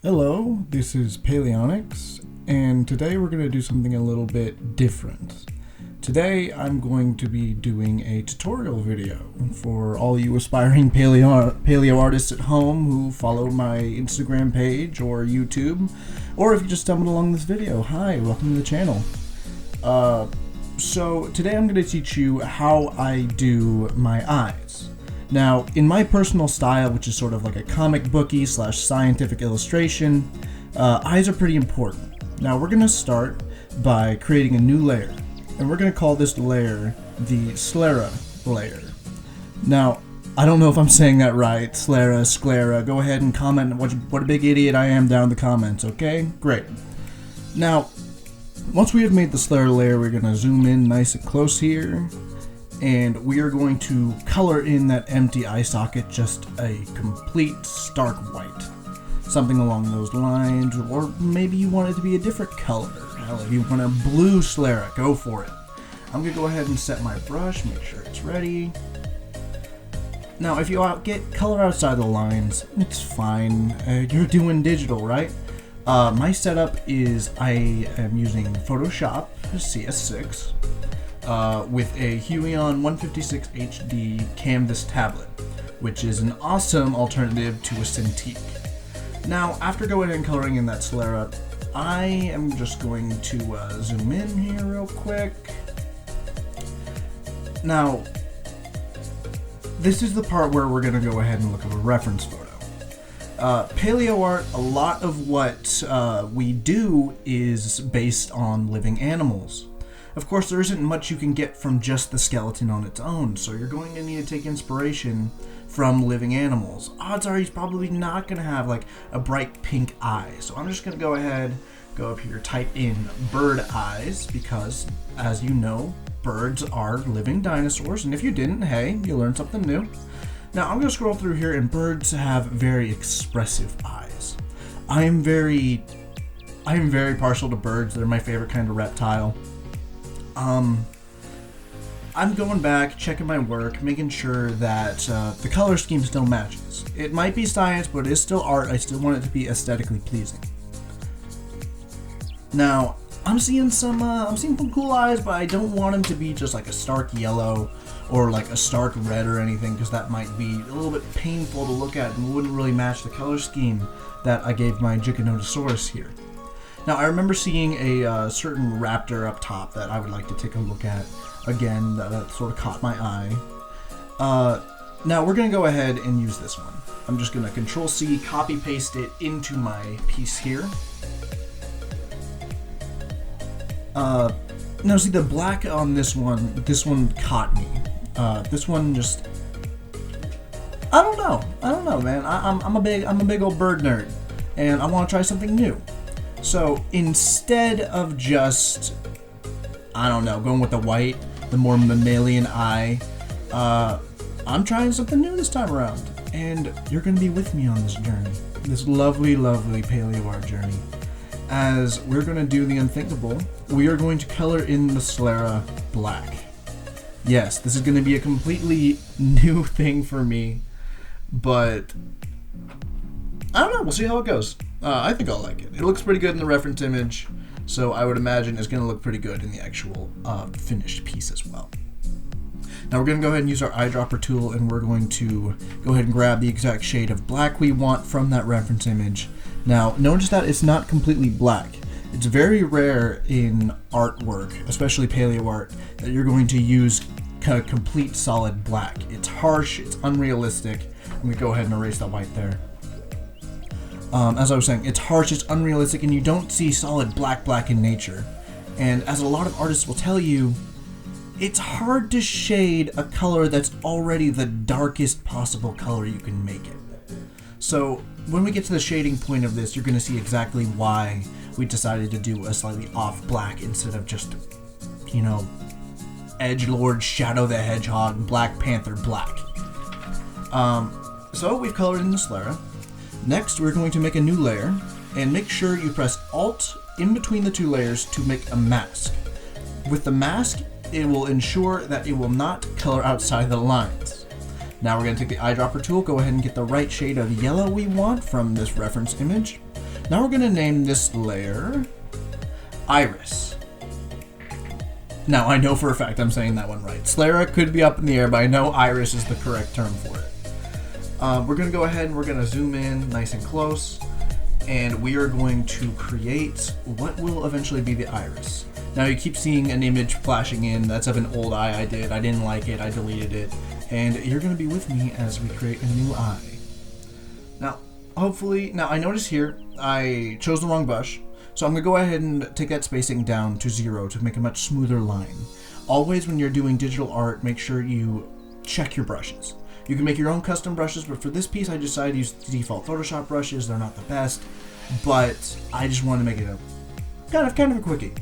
Hello, this is Paleonyx, and today we're going to do something a little bit different. Today I'm going to be doing a tutorial video for all you aspiring paleo artists at home who follow my Instagram page or YouTube, or if you just stumbled along this video, hi, welcome to the channel. So today I'm going to teach you how I do my eyes. Now, in my personal style, which is sort of like a comic booky / scientific illustration, eyes are pretty important. Now, we're going to start by creating a new layer, and we're going to call this layer the sclera layer. Now, I don't know if I'm saying that right, sclera. Go ahead and comment what a big idiot I am down in the comments, okay? Great. Now, once we have made the sclera layer, we're going to zoom in nice and close here. And we are going to color in that empty eye socket just a complete stark white. Something along those lines, or maybe you want it to be a different color. Hell, if you want a blue sclera, go for it. I'm going to go ahead and set my brush, make sure it's ready. Now, if you get color outside the lines, it's fine. You're doing digital, right? My setup is I am using Photoshop CS6. With a Huion 156 HD canvas tablet, which is an awesome alternative to a Cintiq. Now, after going and coloring in that sclera, I am just going to zoom in here real quick. Now, this is the part where we're going to go ahead and look at a reference photo. Paleoart, a lot of what we do is based on living animals. Of course, there isn't much you can get from just the skeleton on its own, so you're going to need to take inspiration from living animals. Odds are he's probably not going to have like a bright pink eye, so I'm just going to go ahead, go up here, type in bird eyes, because as you know, birds are living dinosaurs, and if you didn't, hey, you learned something new. Now I'm going to scroll through here, and birds have very expressive eyes. I am very partial to birds. They're my favorite kind of reptile. I'm going back, checking my work, making sure that the color scheme still matches. It might be science, but it is still art. I still want it to be aesthetically pleasing. Now, I'm seeing some cool eyes, but I don't want them to be just like a stark yellow or like a stark red or anything, because that might be a little bit painful to look at and wouldn't really match the color scheme that I gave my Giganotosaurus here. Now, I remember seeing a certain raptor up top that I would like to take a look at. Again, that sort of caught my eye. Now, we're going to go ahead and use this one. I'm just going to Control-C, copy-paste it into my piece here. Now, see, the black on this one caught me. This one just... I don't know, man. I'm a big old bird nerd, and I want to try something new. So instead of just, I don't know, going with the white, the more mammalian eye, I'm trying something new this time around. And you're going to be with me on this journey, this lovely, lovely Paleoart journey. As we're going to do the unthinkable, we are going to color in the sclera black. Yes, this is going to be a completely new thing for me, but I don't know, we'll see how it goes. I think I'll like it. It looks pretty good in the reference image, so I would imagine it's going to look pretty good in the actual finished piece as well. Now we're going to go ahead and use our eyedropper tool, and we're going to go ahead and grab the exact shade of black we want from that reference image. Now, notice that it's not completely black. It's very rare in artwork, especially paleo art, that you're going to use kind of complete solid black. It's harsh, it's unrealistic. I'm going to go ahead and erase that white there. As I was saying, it's harsh, it's unrealistic, and you don't see solid black in nature. And as a lot of artists will tell you, it's hard to shade a color that's already the darkest possible color you can make it. So when we get to the shading point of this, you're going to see exactly why we decided to do a slightly off black instead of just, you know, Edgelord, Shadow the Hedgehog, Black Panther black. So we've colored in the sclera. Next, we're going to make a new layer, and make sure you press Alt in between the two layers to make a mask. With the mask, it will ensure that it will not color outside the lines. Now we're going to take the eyedropper tool, go ahead and get the right shade of yellow we want from this reference image. Now we're gonna name this layer Iris. Now I know for a fact I'm saying that one right. Sclera could be up in the air, but I know Iris is the correct term for it. We're gonna go ahead and we're gonna zoom in nice and close, and we are going to create what will eventually be the iris. Now you keep seeing an image flashing in. That's of an old eye I did. I didn't like it. I deleted it. And you're going to be with me as we create a new eye. Now, hopefully, now I notice here I chose the wrong brush. So I'm going to go ahead and take that spacing down to 0 to make a much smoother line. Always when you're doing digital art, make sure you check your brushes. You can make your own custom brushes, but for this piece I decided to use the default Photoshop brushes. They're not the best, but I just wanted to make it a kind of a quickie.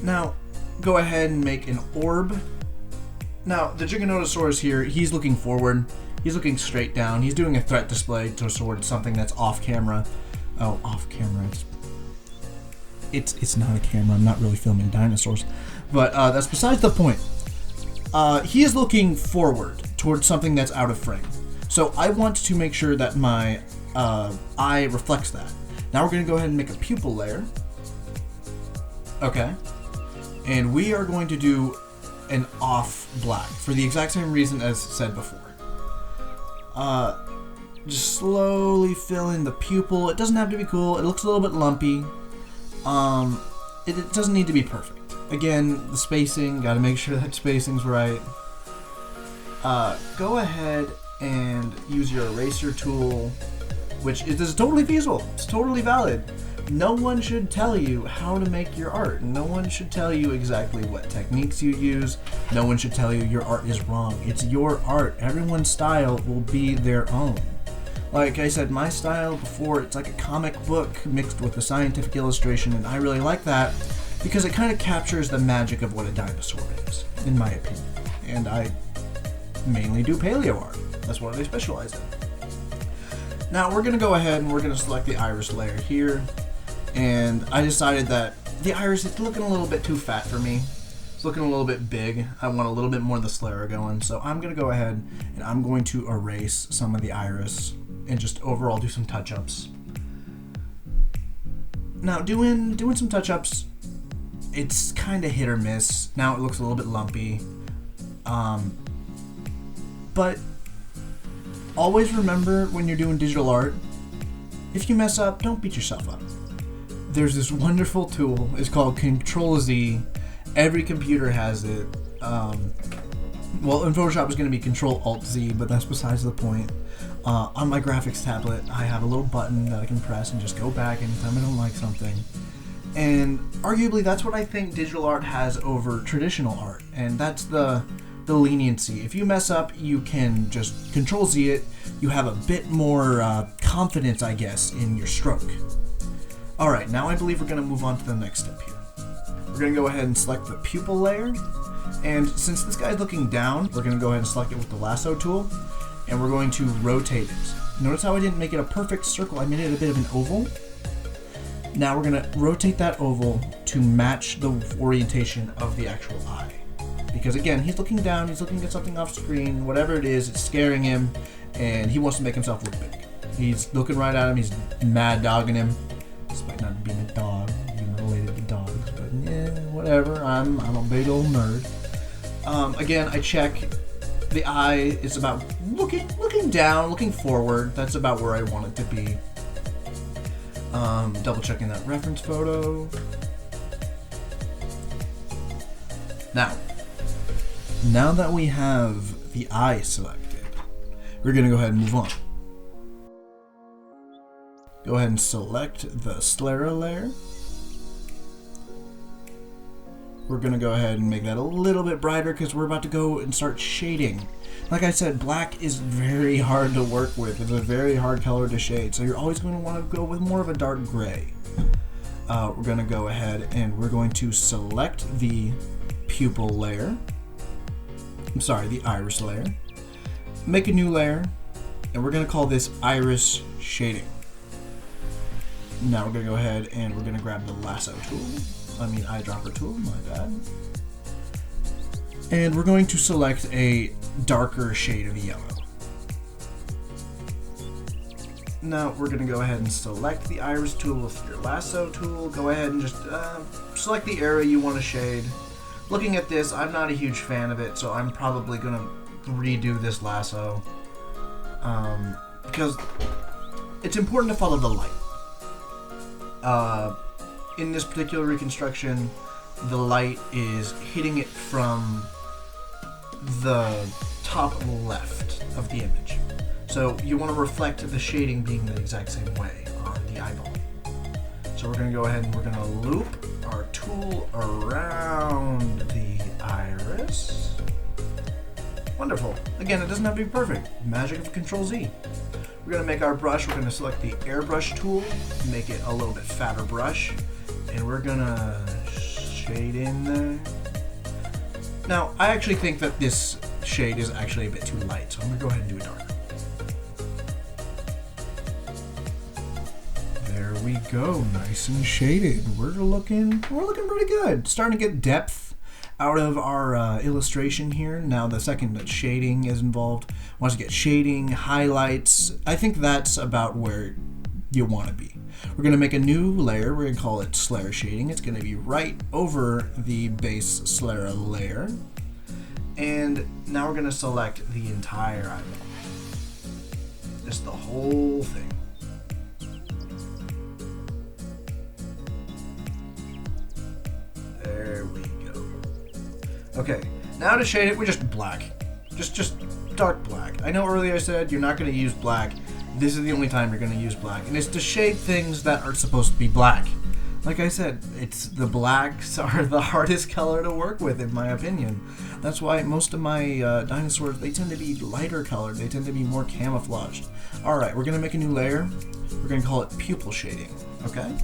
Now, go ahead and make an orb. Now, the Giganotosaurus here, he's looking forward. He's looking straight down. He's doing a threat display towards something that's off camera. Oh, off camera. It's not a camera. I'm not really filming dinosaurs. But that's besides the point. He is looking forward towards something that's out of frame. So I want to make sure that my eye reflects that. Now we're going to go ahead and make a pupil layer. Okay. And we are going to do an off black for the exact same reason as said before. Just slowly fill in the pupil. It doesn't have to be cool. It looks a little bit lumpy. It doesn't need to be perfect. Again, the spacing, gotta make sure that spacing's right. Go ahead and use your eraser tool, which is totally feasible. It's totally valid. No one should tell you how to make your art. No one should tell you exactly what techniques you use. No one should tell you your art is wrong. It's your art. Everyone's style will be their own. Like I said, my style before, it's like a comic book mixed with a scientific illustration, and I really like that because it kind of captures the magic of what a dinosaur is, in my opinion. And I mainly do Paleoart. That's what I specialize in. Now we're going to go ahead and we're going to select the iris layer here. And I decided that the iris is looking a little bit too fat for me. It's looking a little bit big. I want a little bit more of the sclera going. So I'm going to go ahead and I'm going to erase some of the iris and just overall do some touch-ups. Now doing some touch-ups, it's kind of hit or miss. Now it looks a little bit lumpy. But always remember when you're doing digital art, if you mess up, don't beat yourself up. There's this wonderful tool. It's called Control-Z. Every computer has it. Well, in Photoshop it's going to be Control-Alt-Z, but that's besides the point. On my graphics tablet, I have a little button that I can press and just go back anytime I don't like something. And arguably, that's what I think digital art has over traditional art, and that's the leniency. If you mess up, you can just Control-Z it. You have a bit more confidence, I guess, in your stroke. Alright, now I believe we're going to move on to the next step here. We're going to go ahead and select the pupil layer. And since this guy's looking down, we're going to go ahead and select it with the lasso tool. And we're going to rotate it. Notice how I didn't make it a perfect circle. I made it a bit of an oval. Now we're going to rotate that oval to match the orientation of the actual eye. Because again, he's looking down, he's looking at something off screen, whatever it is, it's scaring him, and he wants to make himself look big. He's looking right at him, he's mad dogging him. Despite not being a dog, being related to dogs, but yeah, whatever. I'm a big old nerd. Again, I check the eye is about looking down, looking forward. That's about where I want it to be. Double checking that reference photo. Now that we have the eye selected, we're gonna go ahead and move on. Go ahead and select the sclera layer. We're going to go ahead and make that a little bit brighter because we're about to go and start shading. Like I said, black is very hard to work with. It's a very hard color to shade, so you're always going to want to go with more of a dark gray. We're going to go ahead and we're going to select the pupil layer. I'm sorry, the iris layer. Make a new layer, and we're going to call this iris shading. Now we're going to go ahead and we're going to grab the lasso tool. Eyedropper tool, my bad. And we're going to select a darker shade of yellow. Now we're going to go ahead and select the iris tool with your lasso tool. Go ahead and just select the area you want to shade. Looking at this, I'm not a huge fan of it, so I'm probably going to redo this lasso. Because it's important to follow the light. In this particular reconstruction, the light is hitting it from the top left of the image. So you want to reflect the shading being the exact same way on the eyeball. So we're going to go ahead and we're going to loop our tool around the iris. Wonderful. Again, it doesn't have to be perfect. Magic of Control-Z. We're going to make our brush. We're going to select the airbrush tool, make it a little bit fatter brush, and we're going to shade in there. Now, I actually think that this shade is actually a bit too light, so I'm going to go ahead and do it darker. There we go, nice and shaded. We're looking pretty good. Starting to get depth out of our illustration here. Now the second that shading is involved, once you get shading, highlights, I think that's about where you want to be. We're going to make a new layer. We're going to call it Slayer Shading. It's going to be right over the base Slayer layer. And now we're going to select the entire eyeball. Just the whole thing. There we go. Okay, now to shade it, we're just black. Just dark black. I know earlier I said you're not going to use black. This is the only time you're going to use black. And it's to shade things that are supposed to be black. Like I said, the blacks are the hardest color to work with, in my opinion. That's why most of my dinosaurs, they tend to be lighter colored. They tend to be more camouflaged. Alright, we're going to make a new layer. We're going to call it Pupil Shading. Okay?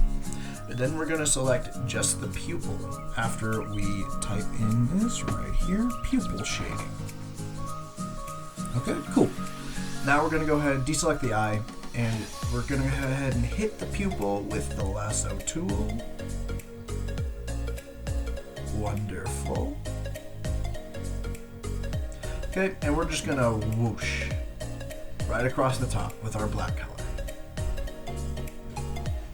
And then we're going to select just the pupil after we type in this right here, Pupil Shading. Okay, cool. Now we're going to go ahead and deselect the eye, and we're going to go ahead and hit the pupil with the lasso tool. Wonderful. Okay, and we're just going to whoosh right across the top with our black color.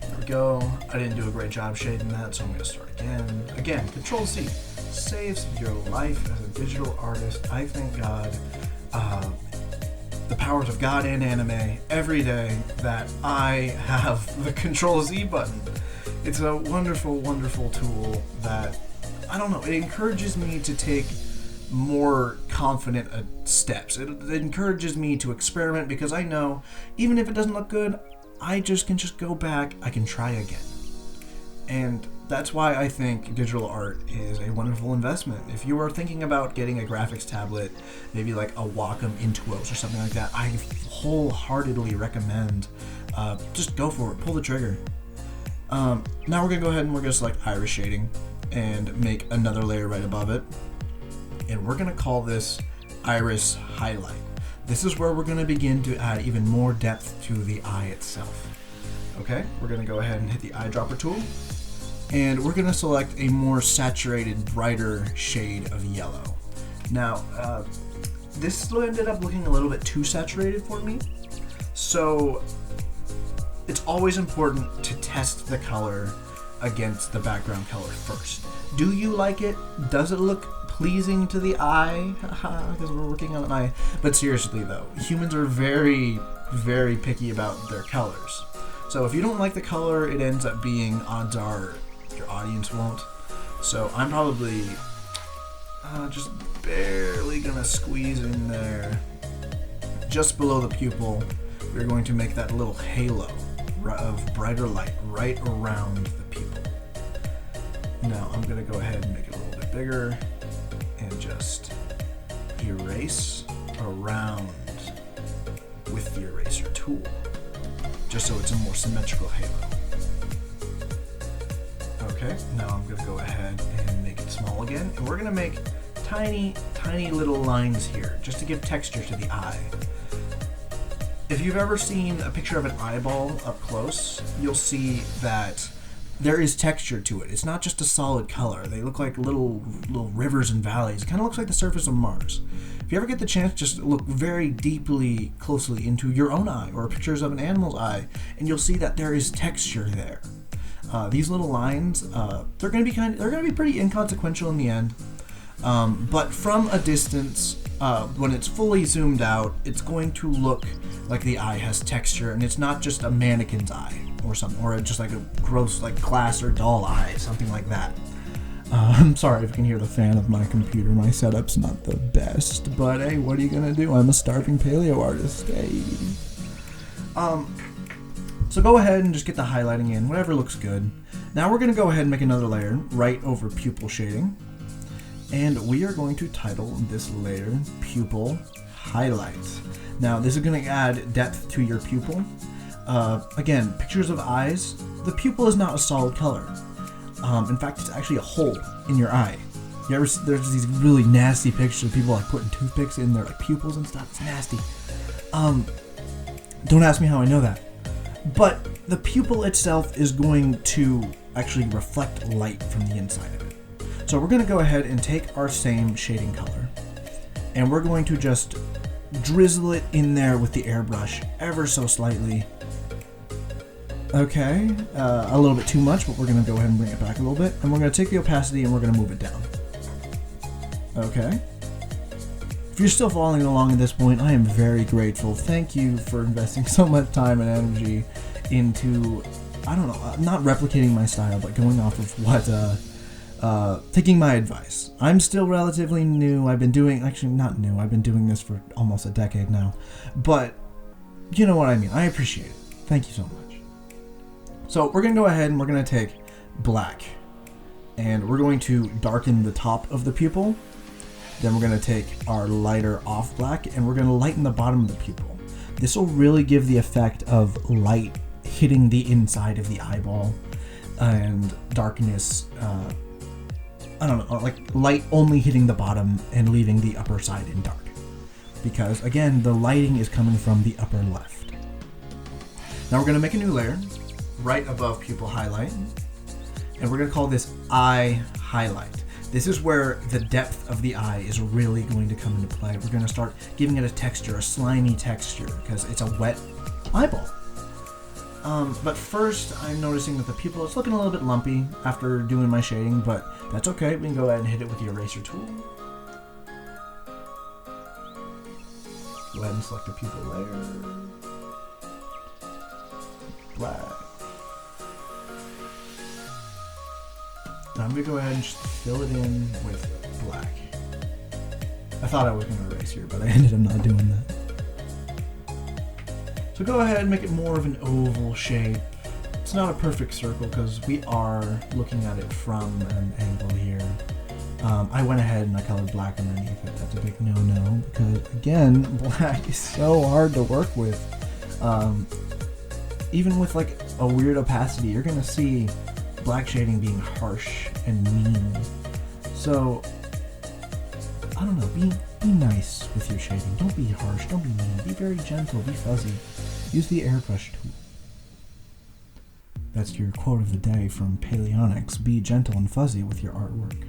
There we go. I didn't do a great job shading that, so I'm going to start again. Again, Control-C saves your life as a digital artist. I thank God. The powers of God and anime every day that I have the Control-Z button. It's a wonderful, wonderful tool that, I don't know, it encourages me to take more confident steps. It encourages me to experiment because I know even if it doesn't look good, I can just go back, I can try again. And that's why I think digital art is a wonderful investment. If you are thinking about getting a graphics tablet, maybe like a Wacom Intuos or something like that, I wholeheartedly recommend just go for it, pull the trigger. Now we're going to go ahead and we're going to select iris shading and make another layer right above it. And we're going to call this iris highlight. This is where we're going to begin to add even more depth to the eye itself. Okay, we're going to go ahead and hit the eyedropper tool. And we're going to select a more saturated, brighter shade of yellow. Now, this ended up looking a little bit too saturated for me. So, it's always important to test the color against the background color first. Do you like it? Does it look pleasing to the eye? Because we're working on an eye. But seriously though, humans are very, very picky about their colors. So if you don't like the color, it ends up being, odds are, your audience won't. So I'm probably just barely gonna squeeze in there. Just below the pupil, we're going to make that little halo of brighter light right around the pupil. Now I'm gonna go ahead and make it a little bit bigger and just erase around with the eraser tool, just so it's a more symmetrical halo. Okay, now I'm going to go ahead and make it small again, and we're going to make tiny, tiny little lines here, just to give texture to the eye. If you've ever seen a picture of an eyeball up close, you'll see that there is texture to it. It's not just a solid color. They look like little rivers and valleys. It kind of looks like the surface of Mars. If you ever get the chance, just look very deeply, closely into your own eye or pictures of an animal's eye, and you'll see that there is texture there. These little lines, they're going to be pretty inconsequential in the end. But from a distance, when it's fully zoomed out, it's going to look like the eye has texture, and it's not just a mannequin's eye or something, or just like a gross, like glass or doll eye, something like that. I'm sorry if you can hear the fan of my computer. My setup's not the best, but hey, what are you gonna do? I'm a starving paleo artist. Hey. So go ahead and just get the highlighting in, whatever looks good. Now we're gonna go ahead and make another layer right over pupil shading. And we are going to title this layer Pupil Highlight. Now this is going to add depth to your pupil. Again, pictures of eyes, the pupil is not a solid color. In fact, it's actually a hole in your eye. There's these really nasty pictures of people like putting toothpicks in their like pupils and stuff. It's nasty. Don't ask me how I know that. But the pupil itself is going to actually reflect light from the inside of it. So we're going to go ahead and take our same shading color, and we're going to just drizzle it in there with the airbrush ever so slightly. Okay, a little bit too much, but we're going to go ahead and bring it back a little bit, and we're going to take the opacity and we're going to move it down. Okay. If you're still following along at this point, I am very grateful. Thank you for investing so much time and energy into, I don't know, not replicating my style, but going off of what, taking my advice. I'm still relatively new. I've been doing this for almost a decade now, but you know what I mean. I appreciate it. Thank you so much. So we're going to go ahead and we're going to take black, and we're going to darken the top of the pupil. Then we're going to take our lighter off black, and we're going to lighten the bottom of the pupil. This will really give the effect of light hitting the inside of the eyeball and darkness, I don't know, like light only hitting the bottom and leaving the upper side in dark. Because, again, the lighting is coming from the upper left. Now we're going to make a new layer right above pupil highlight. And we're going to call this eye highlight. This is where the depth of the eye is really going to come into play. We're going to start giving it a texture, a slimy texture, because it's a wet eyeball. But first, I'm noticing that the pupil is looking a little bit lumpy after doing my shading, but that's okay. We can go ahead and hit it with the eraser tool. Go ahead and select the pupil layer. Black. Now I'm going to go ahead and just fill it in with black. I thought I was going to erase here, but I ended up not doing that. So go ahead and make it more of an oval shape. It's not a perfect circle because we are looking at it from an angle here. I went ahead and I colored black underneath it. That's a big no-no because, again, black is so hard to work with. Even with like a weird opacity, you're gonna see black shading being harsh and mean. So, I don't know, be nice with your shading. Don't be harsh, don't be mean. Be very gentle, be fuzzy. Use the airbrush tool. That's your quote of the day from Paleonyx. Be gentle and fuzzy with your artwork.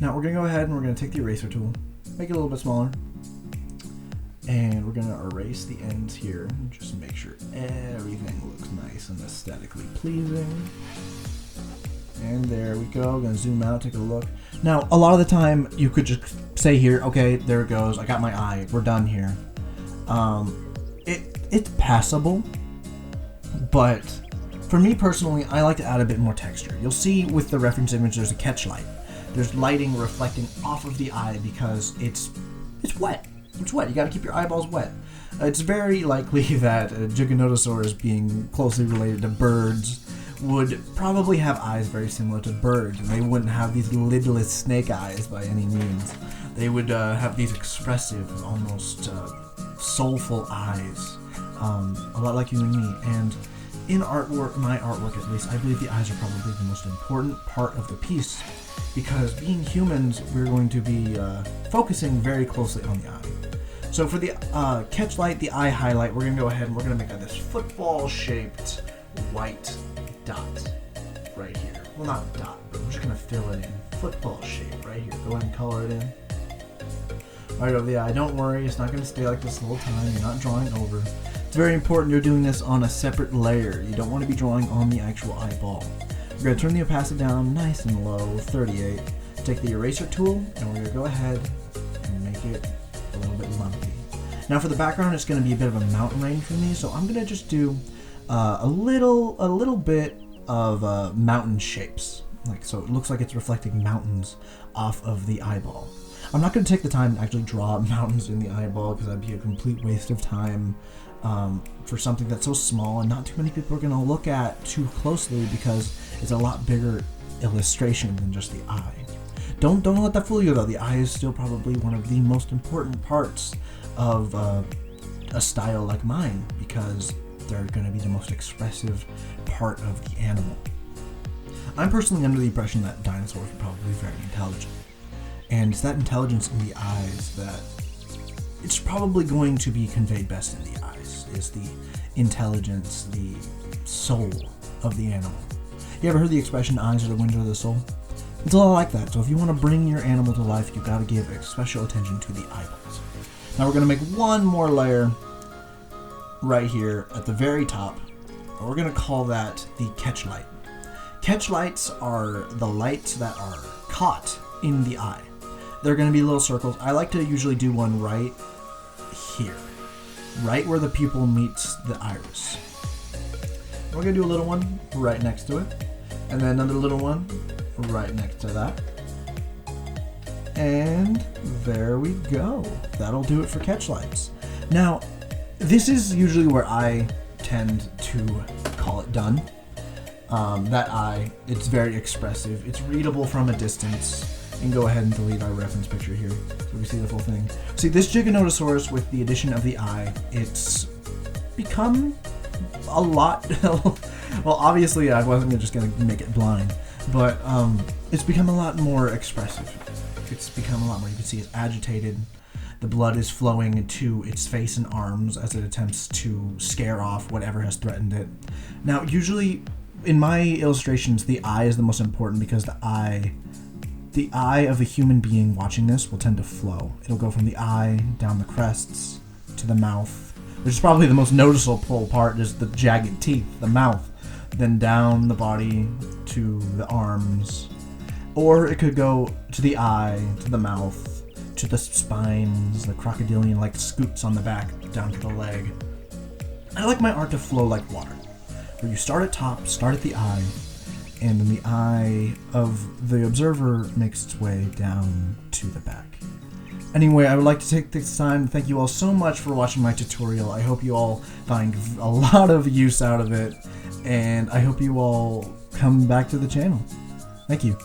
Now we're going to go ahead and we're going to take the eraser tool, make it a little bit smaller, and we're going to erase the ends here, just to make sure everything looks nice and aesthetically pleasing. And there we go. I'm going to zoom out, take a look. Now, a lot of the time, you could just say here, okay, there it goes. I got my eye. We're done here. It's passable, but for me personally, I like to add a bit more texture. You'll see with the reference image, there's a catch light. There's lighting reflecting off of the eye because it's wet. It's wet. You got to keep your eyeballs wet. It's very likely that Giganotosaurus, being closely related to birds, would probably have eyes very similar to birds, and they wouldn't have these lidless snake eyes by any means. They would have these expressive, almost soulful eyes, a lot like you and me. And in artwork, my artwork at least, I believe the eyes are probably the most important part of the piece, because being humans, we're going to be focusing very closely on the eye. So for the catch light, the eye highlight, we're going to go ahead and we're going to make this football-shaped white dot right here. Well, not dot, but we're just going to fill it in. football shape right here. Go ahead and color it in. Right over the eye. Don't worry, it's not going to stay like this the whole time. You're not drawing over. It's very important you're doing this on a separate layer. You don't want to be drawing on the actual eyeball. We're going to turn the opacity down nice and low, 38. Take the eraser tool, and we're going to go ahead and make it a little bit lumpy. Now for the background, it's going to be a bit of a mountain range for me, so I'm going to just do a little bit of mountain shapes. Like, so it looks like it's reflecting mountains off of the eyeball. I'm not going to take the time to actually draw mountains in the eyeball because that'd be a complete waste of time for something that's so small and not too many people are going to look at too closely because it's a lot bigger illustration than just the eye. Don't let that fool you though. The eye is still probably one of the most important parts of a style like mine because they're going to be the most expressive part of the animal. I'm personally under the impression that dinosaurs were probably very intelligent. And it's that intelligence in the eyes that it's probably going to be conveyed best in the eyes, is the intelligence, the soul of the animal. You ever heard the expression, eyes are the window of the soul? It's a lot like that. So if you want to bring your animal to life, you've got to give special attention to the eyeballs. Now we're going to make one more layer right here at the very top. And we're going to call that the catch light. Catch lights are the lights that are caught in the eye. They're going to be little circles. I like to usually do one right here, right where the pupil meets the iris. We're going to do a little one right next to it, and then another little one right next to that. And there we go. That'll do it for catch lights. Now, this is usually where I tend to call it done. That eye, it's very expressive. It's readable from a distance. And go ahead and delete our reference picture here so we see the full thing. See, this Giganotosaurus, with the addition of the eye, it's become a lot. Well, obviously I wasn't just going to make it blind, but it's become a lot more expressive. It's become a lot more, you can see it's agitated. The blood is flowing to its face and arms as it attempts to scare off whatever has threatened it. Now, usually in my illustrations, the eye is the most important because the eye of a human being watching this will tend to flow. It'll go from the eye, down the crests, to the mouth, which is probably the most noticeable part, is the jagged teeth, the mouth, then down the body to the arms, or it could go to the eye, to the mouth, to the spines, the crocodilian-like scoots on the back, down to the leg. I like my art to flow like water, where you start at top, start at the eye, and then the eye of the observer makes its way down to the back. Anyway, I would like to take this time to thank you all so much for watching my tutorial. I hope you all find a lot of use out of it, and I hope you all come back to the channel. Thank you.